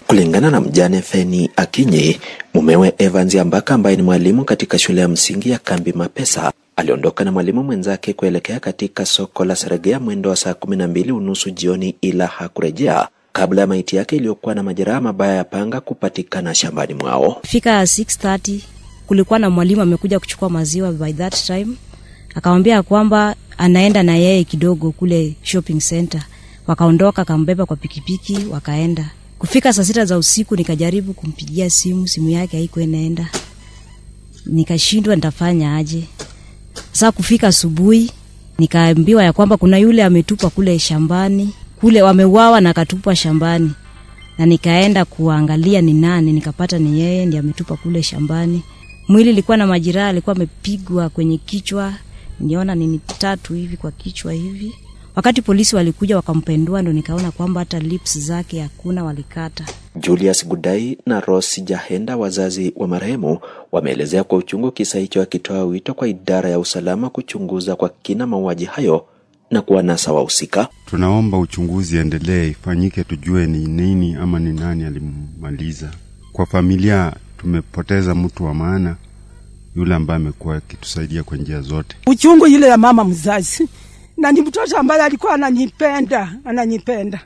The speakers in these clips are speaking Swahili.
Kulingana na mjane Feni Akinyi, mumewe Evans Ambaka ambaye ni mwalimu katika shule ya msingi ya Kambi Mapesa, aliondoka na mwalimu mwenzake kuelekea katika soko la Seregea mwendo wa saa 12:30 jioni, ila hakurejea kabla ya maiti yake iliyokuwa na majeraha mabaya ya panga kupatikana shambani mwao. Fika 6:30 kulikuwa na mwalimu amekuja kuchukua maziwa. By that time akamwambia kwamba anaenda na yeye kidogo kule shopping center. Wakaondoka, akambeba kwa pikipiki wakaenda. Kufika saa 6 za usiku nikajaribu kumpigia simu yake haikuwa inaenda. Nikashindwa nitafanya aje. Sasa kufika asubuhi nikaambiwa ya kwamba kuna yule ametupwa kule shambani, kule wameuawa na akatupwa shambani. Na nikaenda kuangalia ni nani, nikapata ni yeye ndiye ametupwa kule shambani. Mwili ulikuwa na majeraha, alikuwa amepigwa kwenye kichwa. Niona nini 3 hivi kwa kichwa hivi. Wakati polisi walikuja wakampendua, ndo nikaona kwamba hata lips zake hakuna, walikata. Julius Gudai na Rose Jahenda, wazazi wa marehemu, wameelezea kwa uchungu kisa hicho, akitoa wito kwa idara ya usalama kuchunguza kwa kina mauaji hayo na kuwanasa wahusika. Tunaomba uchunguzi endelee, ifanyike tujue ni nini ama ni nani alimaliza. Kwa familia tumepoteza mtu wa maana, yule ambaye amekuwa akitusaidia kwa njia zote. Uchungu ile ya mama mzazi, na ni mtoto ambaye alikuwa ananipenda.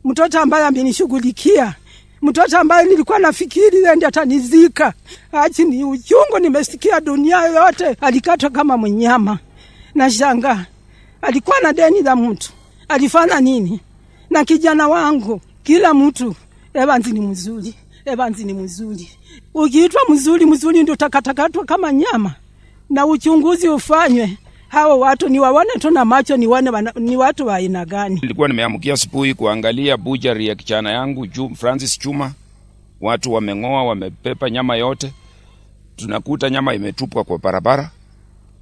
Mtoto ambaye amenishughulikia. Mtoto ambaye nilikuwa nafikiri ndiye atanizika. Achi ni uchungu nimesikia dunia yote. Alikatwa kama mnyama. Na shanga alikuwa na deni la mtu. Alifanya nini? Na kijana wangu, kila mtu Evans ni mzuri. Ukiitwa mzuri ndio utakatakatwa kama nyama. Na uchunguzi ufanywe. Hao watu ni waone tu na macho, ni watu wa aina gani. Nilikuwa nimeamkia asubuhi kuangalia butchery ya kichana yangu Francis Chuma. Watu wamengoa, wamepepa nyama yote. Tunakuta nyama imetupwa kwa barabara.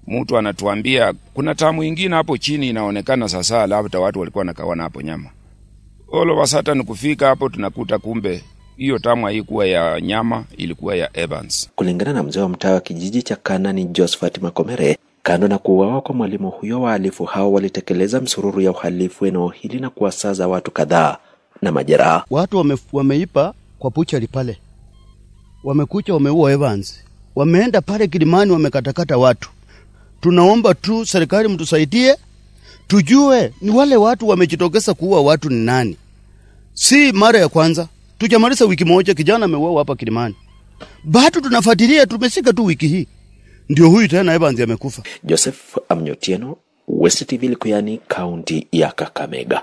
Mtu anatuambia kuna tamu nyingine hapo chini inaonekana sasa, labda watu walikuwa nakawana hapo nyama. All of a sudden kufika hapo tunakuta kumbe hiyo tamu haikuwa ya nyama, ilikuwa ya Evans. Kulingana na mzee wa mtaa wa kijiji cha Kanani Josephat Makomere, kando na kuuawa kwa mwalimu huyo, wahalifu hao walitekeleza msururu ya uhalifu eneo hili na kuwasaza watu kadhaa na majeraha. Watu wameipa kwa butchery pale. Wamekucha wameua Evans. Wameenda pale Kilimani wamekatakata watu. Tunaomba tu serikali mtusaidie tujue ni wale watu wamejitokeza kuua watu ni nani. Si mara ya kwanza. Tujamaliza wiki moja kijana ameuawa hapa Kilimani. Bado tunafuatilia, tumesika tu wiki hii. Ndio huyu tena Evans amekufa. Joseph Amnyotieno, West TV Likuyani, kaunti ya Kakamega.